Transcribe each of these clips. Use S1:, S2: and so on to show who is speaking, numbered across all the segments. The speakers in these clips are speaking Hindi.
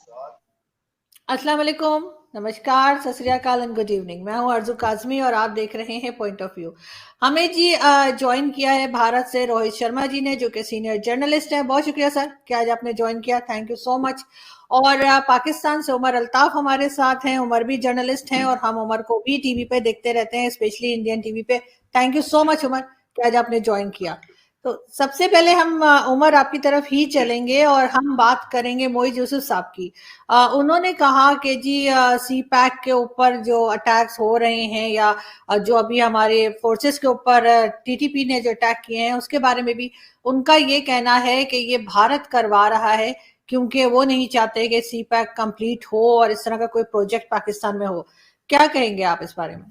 S1: अस्सलाम वालेकुम, नमस्कार, सत श्री अकाल एंड गुड इवनिंग। मैं हूँ अर्ज़ू काज़मी और आप देख रहे हैं पॉइंट ऑफ व्यू। हमें जी जॉइन किया है भारत से रोहित शर्मा जी ने, जो कि सीनियर जर्नलिस्ट हैं। बहुत शुक्रिया सर कि आज आपने ज्वाइन किया, थैंक यू सो मच। और पाकिस्तान से उमर अल्ताफ हमारे साथ हैं। उमर भी जर्नलिस्ट हैं और हम उमर को भी टीवी पे देखते रहते हैं, स्पेशली इंडियन टीवी पे। Thank you so much Umar कि आज आपने ज्वाइन किया। तो सबसे पहले हम उमर आपकी तरफ ही चलेंगे और हम बात करेंगे मोइज यूसुफ साहब की। उन्होंने कहा कि जी सी पैक के ऊपर जो अटैक्स हो रहे हैं या जो अभी हमारे फोर्सेस के ऊपर टीटीपी ने जो अटैक किए हैं उसके बारे में भी उनका ये कहना है कि ये भारत करवा रहा है, क्योंकि वो नहीं चाहते कि सी पैक कंप्लीट हो और इस तरह का कोई प्रोजेक्ट पाकिस्तान में हो। क्या कहेंगे आप इस बारे में?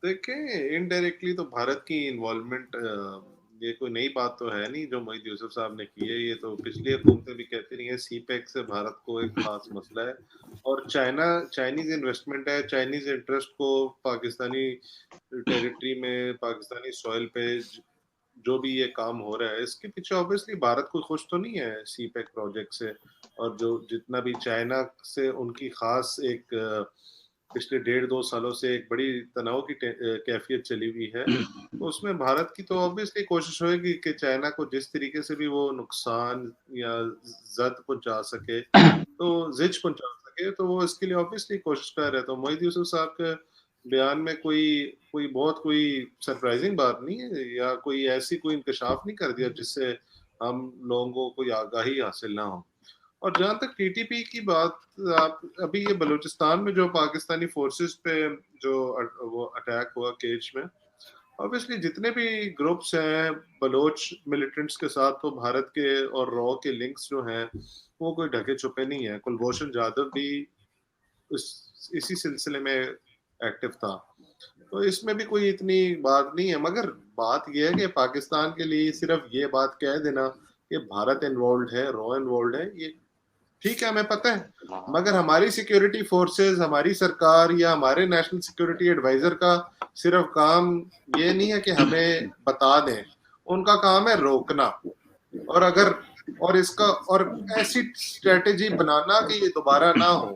S2: देखिए, इनडायरेक्टली तो भारत की इन्वॉल्वमेंट ये कोई नई बात तो है नहीं जो मोहित यूसुफ साहब ने की है। ये तो पिछली हुकूमतें भी कहती रही हैं। सी पैक से भारत को एक खास मसला है और चाइनीज इन्वेस्टमेंट है, चाइनीज इंटरेस्ट को पाकिस्तानी टेरिटरी में, पाकिस्तानी सॉइल पे जो भी ये काम हो रहा है, इसके पीछे ऑब्वियसली भारत कोई खुश तो नहीं है सी पैक प्रोजेक्ट से। और जो जितना भी चाइना से उनकी खास एक पिछले 1.5-2 सालों से एक बड़ी तनाव की कैफियत चली हुई है, तो उसमें भारत की तो ऑब्वियसली कोशिश होगी कि चाइना को जिस तरीके से भी वो नुकसान या जद पहुंचा सके, तो जिच पहुंचा सके, तो वो इसके लिए ऑब्वियसली कोशिश कर रहे हैं। तो मोहित यूसुफ साहब के बयान में कोई कोई बहुत कोई सरप्राइजिंग बात नहीं है या कोई ऐसी कोई इंकशाफ नहीं कर दिया जिससे हम लोगों को कोई आगाही हासिल ना हो। और जहां तक टीटीपी की बात, आप अभी ये बलूचिस्तान में जो पाकिस्तानी फोर्सेस पे जो वो अटैक हुआ केज में, ऑब्वियसली जितने भी ग्रुप्स हैं बलोच मिलिटेंट्स के साथ, तो भारत के और रॉ के लिंक्स जो हैं वो कोई ढके छुपे नहीं है। कुलभूषण जाधव भी इसी सिलसिले में एक्टिव था, तो इसमें भी कोई इतनी बात नहीं है। मगर बात यह है कि पाकिस्तान के लिए सिर्फ ये बात कह देना कि भारत इन्वॉल्व है, रॉ इन्वॉल्व है, ये ठीक है, हमें पता है। मगर हमारी सिक्योरिटी फोर्सेस, हमारी सरकार या हमारे नेशनल सिक्योरिटी एडवाइजर का सिर्फ काम ये नहीं है कि हमें बता दें, उनका काम है रोकना। और अगर और ऐसी स्ट्रेटेजी बनाना कि ये दोबारा ना हो।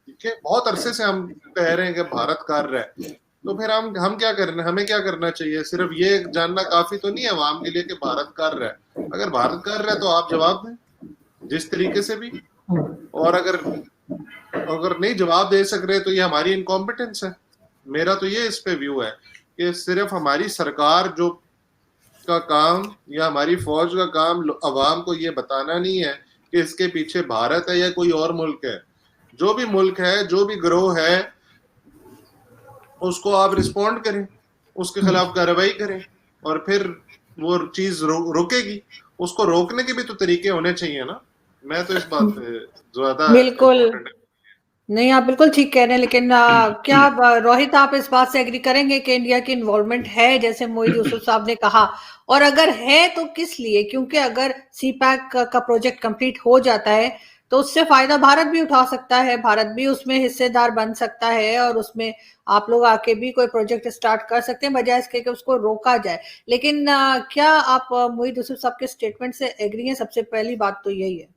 S2: ठीक है, बहुत अरसे से हम कह रहे हैं कि भारत कर रहा है, तो फिर हम क्या करना, हमें क्या करना चाहिए? सिर्फ ये जानना काफी तो नहीं है अवाम के लिए कि भारत कर रहा है। अगर भारत कर रहा है तो आप जवाब दें जिस तरीके से भी। और अगर अगर नहीं जवाब दे सक रहे तो ये हमारी इनकॉम्पिटेंस है। मेरा तो ये इस पे व्यू है कि सिर्फ हमारी सरकार जो का काम या हमारी फौज का काम अवाम को ये बताना नहीं है कि इसके पीछे भारत है या कोई और मुल्क है। जो भी मुल्क है, जो भी गिरोह है, उसको आप रिस्पॉन्ड करें, उसके खिलाफ कार्रवाई करें और फिर वो चीज रुकेगी। उसको रोकने के भी तो तरीके होने चाहिए ना। मैं तो इस बात पे ज्यादा
S1: बिल्कुल
S2: इम्पोर्टेंट है।
S1: नहीं, आप बिल्कुल ठीक कह रहे हैं, लेकिन क्या रोहित आप इस बात से एग्री करेंगे कि इंडिया की इन्वॉल्वमेंट है जैसे मोहित यूसुफ साहब ने कहा? और अगर है तो किस लिए? क्योंकि अगर सी पैक का प्रोजेक्ट कंप्लीट हो जाता है तो उससे फायदा भारत भी उठा सकता है, भारत भी उसमें हिस्सेदार बन सकता है और उसमें आप लोग आके भी कोई प्रोजेक्ट स्टार्ट कर सकते हैं, बजाय इसके कि उसको रोका जाए। लेकिन क्या आप मोहित यूसुफ साहब के स्टेटमेंट से एग्री हैं? सबसे पहली बात तो यही है।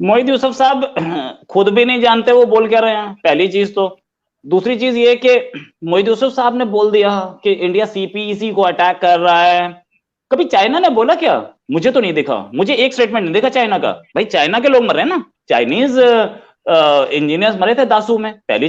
S3: मोहित यूसुफ साहब खुद भी नहीं जानते वो बोल क्या रहे हैं, पहली चीज तो। दूसरी चीज ये कि मोहित यूसुफ साहब ने बोल दिया कि इंडिया सीपीईसी को अटैक कर रहा है। कभी चाइना ने बोला क्या? मुझे तो नहीं दिखा, मुझे एक स्टेटमेंट नहीं देखा चाइना का। भाई चाइना के लोग मर रहे हैं ना, चाइनीज इंजीनियर्स मरे थे दासू में। पहली